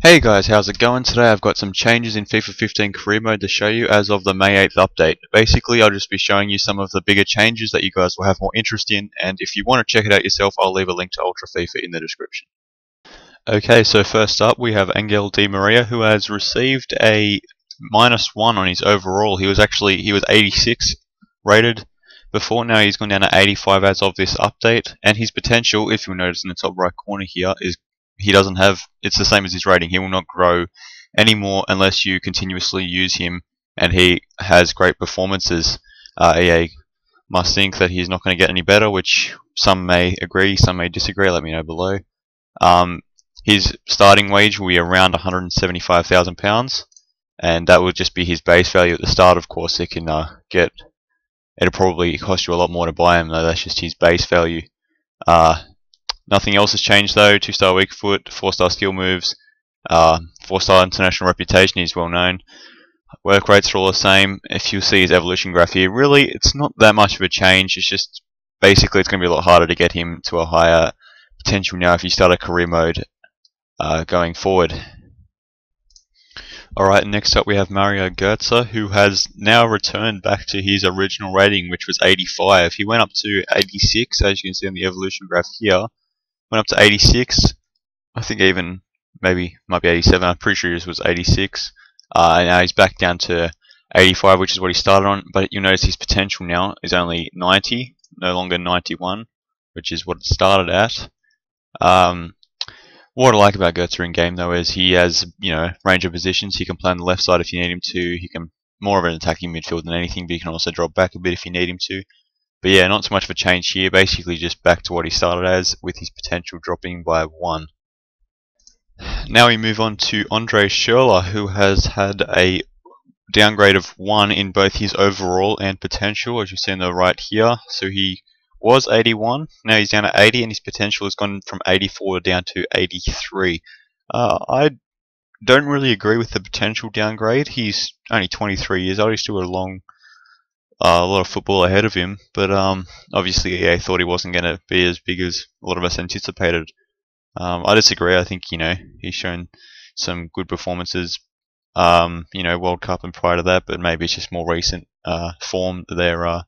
Hey guys, how's it going? Today I've got some changes in FIFA 15 career mode to show you as of the May 8th update. Basically, I'll just be showing you some of the bigger changes that you guys will have more interest in, and if you want to check it out yourself, I'll leave a link to Ultra FIFA in the description. Okay, so first up we have Angel Di Maria, who has received a -1 on his overall. He was 86 rated before. Now he's gone down to 85 as of this update, and his potential, if you'll notice in the top right corner here, is he doesn't have, it's the same as his rating. He will not grow anymore unless you continuously use him, and he has great performances. EA must think that he's not going to get any better, which some may agree, some may disagree. Let me know below. His starting wage will be around £175,000, and that will just be his base value at the start. Of course, it can it'll probably cost you a lot more to buy him, though. That's just his base value. Nothing else has changed though. 2-star weak foot, 4-star skill moves, 4-star international reputation. He's well known. Work rates are all the same. If you see his evolution graph here, really it's not that much of a change. It's just basically it's going to be a lot harder to get him to a higher potential now if you start a career mode going forward. Alright, next up we have Mario Götze, who has now returned back to his original rating, which was 85. He went up to 86, as you can see on the evolution graph here. Went up to 86, I think even maybe might be 87, I'm pretty sure his was 86, and now he's back down to 85, which is what he started on, but you'll notice his potential now is only 90, no longer 91, which is what it started at. What I like about Götze in game though is he has, range of positions. He can play on the left side if you need him to. He can more of an attacking midfield than anything, but he can also drop back a bit if you need him to. But yeah, not so much of a change here, basically just back to what he started as, with his potential dropping by 1. Now we move on to Andre Schürrle, who has had a downgrade of 1 in both his overall and potential, as you see on the right here. So he was 81, now he's down to 80, and his potential has gone from 84 down to 83. I don't really agree with the potential downgrade. He's only 23 years old, he's still got a lot of football ahead of him, but obviously EA thought he wasn't going to be as big as a lot of us anticipated. I disagree. I think he's shown some good performances, World Cup and prior to that, but maybe it's just more recent form that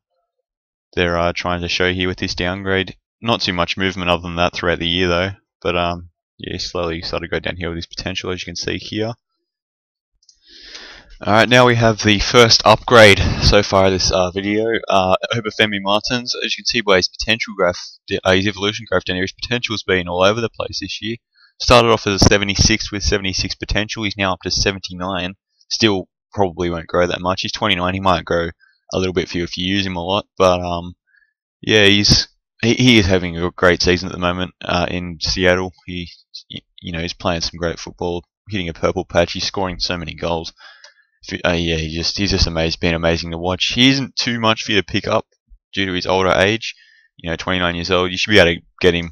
they're trying to show here with this downgrade. Not too much movement other than that throughout the year though, but yeah, slowly started to go down here with his potential, as you can see here. Alright, now we have the first upgrade so far this video, Obafemi Martins. As you can see by his potential graph, his evolution graph down here, his potential's been all over the place this year. Started off as a 76 with 76 potential, he's now up to 79. Still probably won't grow that much. He's 29, he might grow a little bit for you if you use him a lot, but yeah, he is having a great season at the moment in Seattle. He's playing some great football, hitting a purple patch, he's scoring so many goals. Yeah, he's just amazing, been amazing to watch. He isn't too much for you to pick up due to his older age. 29 years old. You should be able to get him,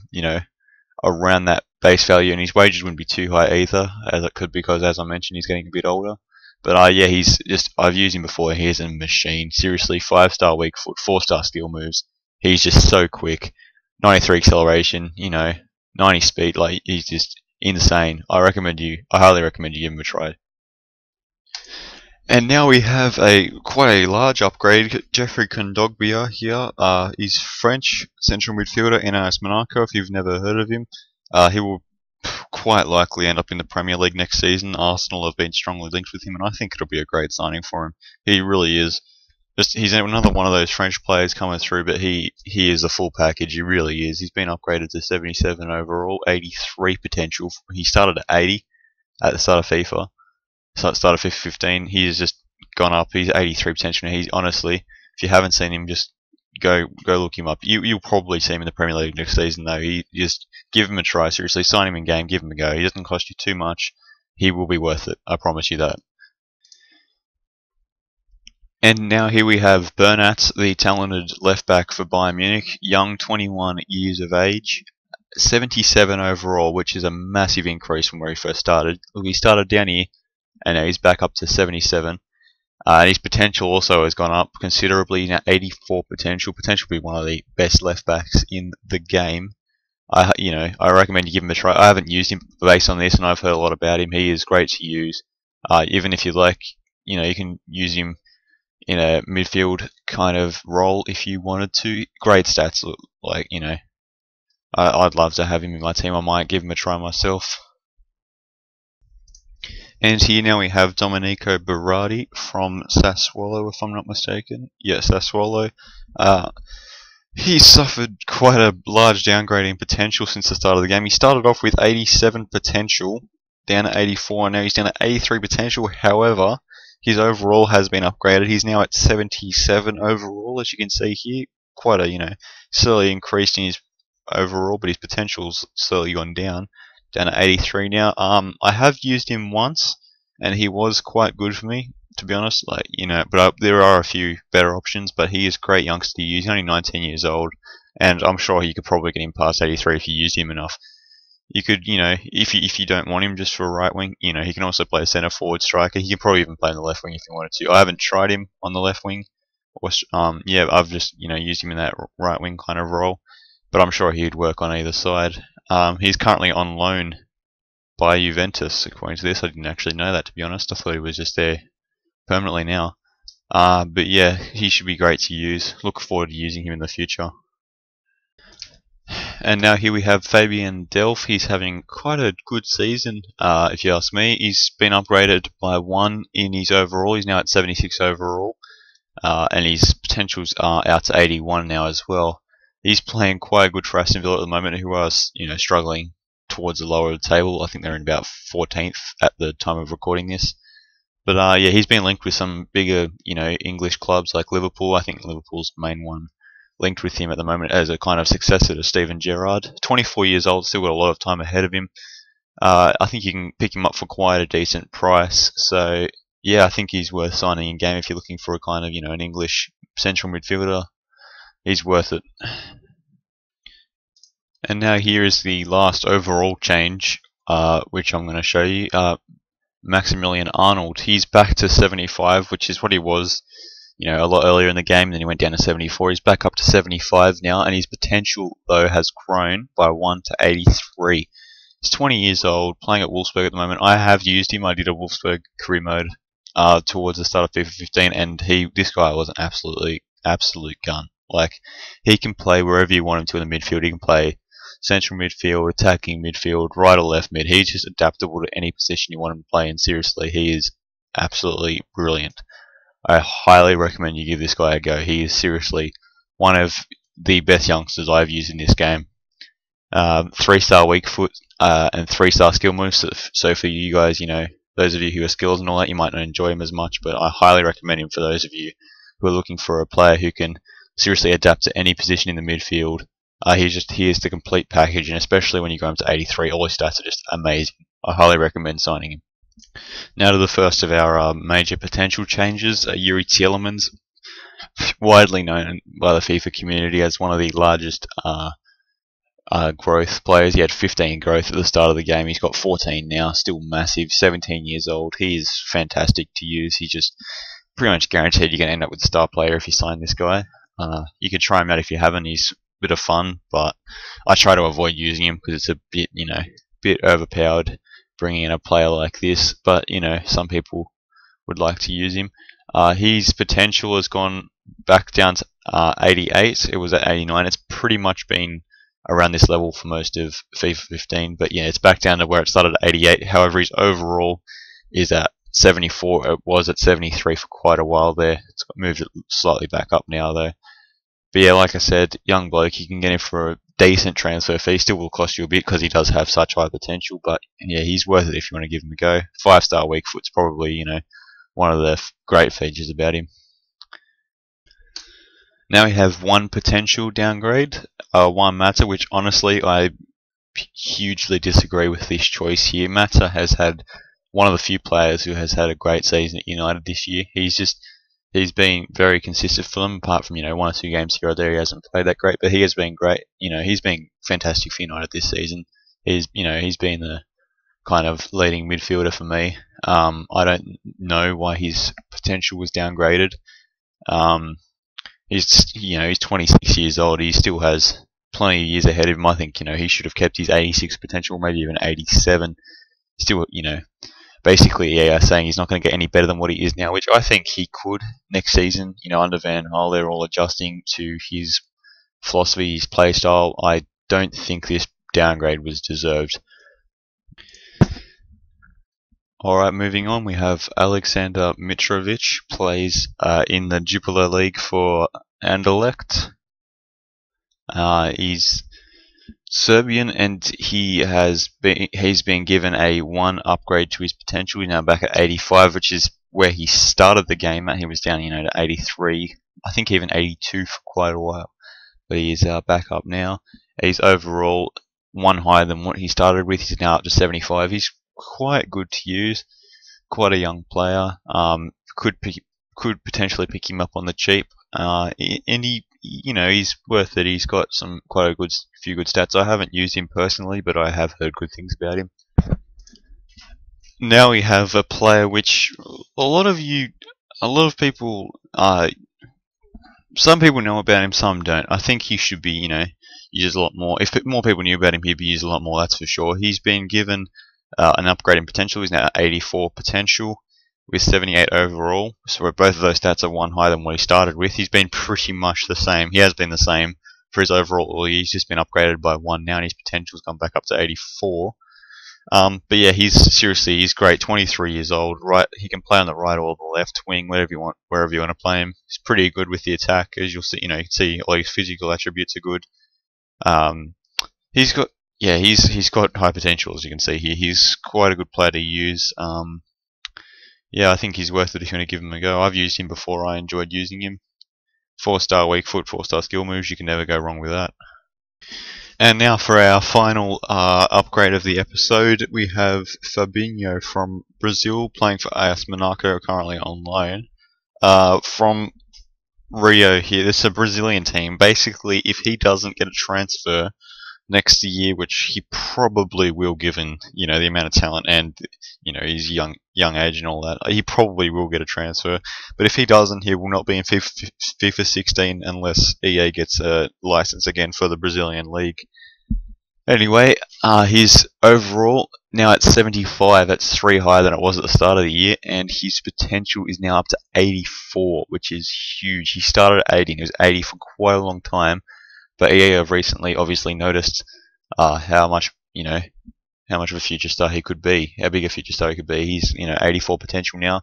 around that base value, and his wages wouldn't be too high either, as it could, because as I mentioned, he's getting a bit older. But yeah, I've used him before. He's a machine. Seriously, 5-star weak foot, 4-star skill moves. He's just so quick. 93 acceleration, 90 speed. Like, he's just insane. I highly recommend you give him a try. And now we have quite a large upgrade. Jeffrey Kondogbia here. He's French central midfielder in AS Monaco. If you've never heard of him, he will quite likely end up in the Premier League next season. Arsenal have been strongly linked with him, and I think it'll be a great signing for him. He really is. He's another one of those French players coming through, but he is a full package. He really is. He's been upgraded to 77 overall, 83 potential. He started at 80 at the start of FIFA. Start of FIFA 15, he's just gone up. He's 83 potential. He's honestly, if you haven't seen him, just go look him up. You'll probably see him in the Premier League next season though. Just give him a try. Seriously, sign him in game, give him a go. He doesn't cost you too much. He will be worth it. I promise you that. And now here we have Bernat, the talented left back for Bayern Munich, young, 21 years of age, 77 overall, which is a massive increase from where he first started. Look, he started down here, and now he's back up to 77. And his potential also has gone up considerably. Now 84 potential. Potential to be one of the best left backs in the game. I recommend you give him a try. I haven't used him based on this, and I've heard a lot about him. He is great to use. Even if you like, you can use him in a midfield kind of role if you wanted to. Great stats, like I'd love to have him in my team. I might give him a try myself. And here now we have Domenico Berardi from Sassuolo, if I'm not mistaken. Yes, Sassuolo. He suffered quite a large downgrade in potential since the start of the game. He started off with 87 potential, down to 84, and now he's down to 83 potential. However, his overall has been upgraded. He's now at 77 overall, as you can see here. Quite a, slowly increased in his overall, but his potential's slowly gone down to 83 now. I have used him once, and he was quite good for me, to be honest. But there are a few better options. But he is a great youngster to use. He's only 19 years old, and I'm sure you could probably get him past 83 if you used him enough. You could, if you don't want him just for a right wing, he can also play a centre forward striker. He can probably even play on the left wing if you wanted to. I haven't tried him on the left wing. I've just used him in that right wing kind of role, but I'm sure he'd work on either side. He's currently on loan by Juventus, according to this. I didn't actually know that, to be honest. I thought he was just there permanently now. But yeah, he should be great to use. Look forward to using him in the future. And now here we have Fabian Delph. He's having quite a good season, if you ask me. He's been upgraded by 1 in his overall. He's now at 76 overall, and his potentials are out to 81 now as well. He's playing quite good for Aston Villa at the moment, who are struggling towards the lower of the table. I think they're in about 14th at the time of recording this. But yeah, he's been linked with some bigger, English clubs like Liverpool. I think Liverpool's the main one linked with him at the moment as a kind of successor to Steven Gerrard. 24 years old, still got a lot of time ahead of him. I think you can pick him up for quite a decent price. So yeah, I think he's worth signing in game if you're looking for a kind of, an English central midfielder. He's worth it. And now here is the last overall change, which I'm going to show you. Maximilian Arnold. He's back to 75, which is what he was, a lot earlier in the game. Then he went down to 74. He's back up to 75 now, and his potential though has grown by 1 to 83. He's 20 years old, playing at Wolfsburg at the moment. I have used him. I did a Wolfsburg career mode towards the start of FIFA 15, and this guy was an absolute gun. Like, he can play wherever you want him to in the midfield. He can play central midfield, attacking midfield, right or left mid. He's just adaptable to any position you want him to play in. Seriously, he is absolutely brilliant. I highly recommend you give this guy a go. He is seriously one of the best youngsters I've used in this game. 3-star weak foot and 3-star skill moves. So for you guys, those of you who are skills and all that, you might not enjoy him as much, but I highly recommend him for those of you who are looking for a player who can seriously adapt to any position in the midfield. He is the complete package, and especially when you go up to 83, all his stats are just amazing. I highly recommend signing him. Now to the first of our major potential changes, Yuri Tielemans, widely known by the FIFA community as one of the largest growth players. He had 15 growth at the start of the game. He's got 14 now, still massive, 17 years old. He is fantastic to use. He's just pretty much guaranteed you're going to end up with a star player if you sign this guy. You can try him out if you haven't. He's a bit of fun, but I try to avoid using him because it's a bit, bit overpowered bringing in a player like this. But some people would like to use him. His potential has gone back down to 88. It was at 89. It's pretty much been around this level for most of FIFA 15, but yeah, it's back down to where it started at 88. However, his overall is at 74. It was at 73 for quite a while there. It's moved it slightly back up now though. But yeah, like I said, young bloke, you can get him for a decent transfer fee. Still will cost you a bit because he does have such high potential, but yeah, he's worth it if you want to give him a go. 5-star weak foot's probably, one of the great features about him. Now we have one potential downgrade, Juan Mata, which honestly I hugely disagree with this choice here. Mata has had one of the few players who has had a great season at United this year. He's been very consistent for them, apart from 1 or 2 games here or there he hasn't played that great, but he has been great. He's been fantastic for United this season. He's been the kind of leading midfielder for me. I don't know why his potential was downgraded. He's 26 years old. He still has plenty of years ahead of him. I think, he should have kept his 86 potential, maybe even 87. Still, basically, yeah, saying he's not going to get any better than what he is now, which I think he could next season. Under Van Gaal, they're all adjusting to his philosophy, his play style. I don't think this downgrade was deserved. Alright, moving on, we have Alexander Mitrovic, plays in the Jupiler League for Anderlecht. He's Serbian, and he's been given a 1 upgrade to his potential. He's now back at 85, which is where he started the game at. He was down, to 83, I think even 82 for quite a while, but he is back up now. He's overall 1 higher than what he started with. He's now up to 75. He's quite good to use, quite a young player. Could potentially pick him up on the cheap, and he's worth it. He's got quite a few good stats. I haven't used him personally, but I have heard good things about him. Now we have a player which a lot of people, some people know about him, some don't. I think he should be, used a lot more. If more people knew about him, he'd be used a lot more, that's for sure. He's been given an upgrade in potential. He's now at 84 potential with 78 overall. So both of those stats are 1 higher than what he started with. He's been pretty much the same. He has been the same for his overall. He's just been upgraded by 1 now, and his potential's gone back up to 84. But yeah, he's great. 23 years old. Right, he can play on the right or the left wing, wherever you want to play him. He's pretty good with the attack, as you'll see. You can see all his physical attributes are good. He's got high potential, as you can see here. He's quite a good player to use. Yeah, I think he's worth it if you want to give him a go. I've used him before. I enjoyed using him. 4-star weak foot, 4-star skill moves. You can never go wrong with that. And now for our final upgrade of the episode, we have Fabinho from Brazil, playing for AS Monaco, currently on loan. From Rio here, this is a Brazilian team. Basically, if he doesn't get a transfer next year, which he probably will, given the amount of talent and his young age and all that, he probably will get a transfer. But if he doesn't, he will not be in FIFA 16 unless EA gets a license again for the Brazilian league. Anyway, his overall now at 75. That's 3 higher than it was at the start of the year, and his potential is now up to 84, which is huge. He started at 80 and he was 80 for quite a long time. But EA have recently obviously noticed how much of a future star he could be, how big a future star he could be. He's 84 potential now.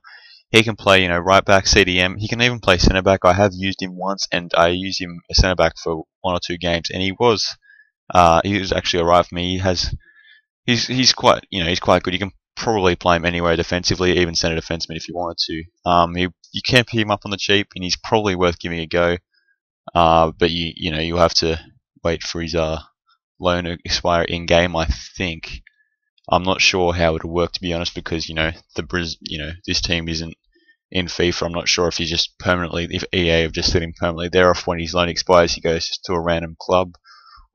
He can play right back, CDM. He can even play centre back. I have used him once, and I used him as centre back for 1 or 2 games, and he was actually alright for me. He's quite good. You can probably play him anywhere defensively, even centre defenseman if you wanted to. You can pick him up on the cheap, and he's probably worth giving a go. But you'll have to wait for his loan to expire in game. I think. I'm not sure how it'll work, to be honest, because this team isn't in FIFA. I'm not sure if he's just permanently, if EA have just set him permanently there off when his loan expires, he goes to a random club,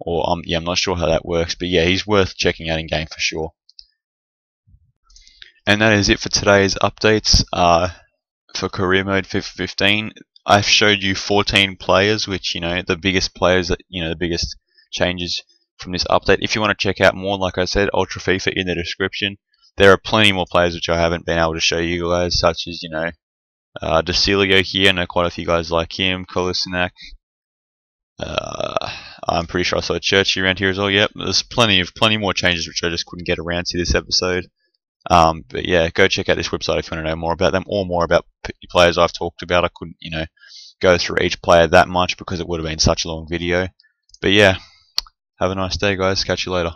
or I'm not sure how that works. But yeah, he's worth checking out in game for sure. And that is it for today's updates for career mode FIFA 15. I've showed you 14 players, which the biggest players that the biggest changes from this update. If you want to check out more, like I said, Ultra FIFA in the description. There are plenty more players which I haven't been able to show you guys, such as Decilio here. I know quite a few guys like him. Supasneaky. I'm pretty sure I saw Churchy around here as well. Yep, there's plenty more changes which I just couldn't get around to this episode. But yeah, go check out this website if you want to know more about them or more about players I've talked about. I couldn't go through each player that much because it would have been such a long video. But yeah. Have a nice day, guys. Catch you later.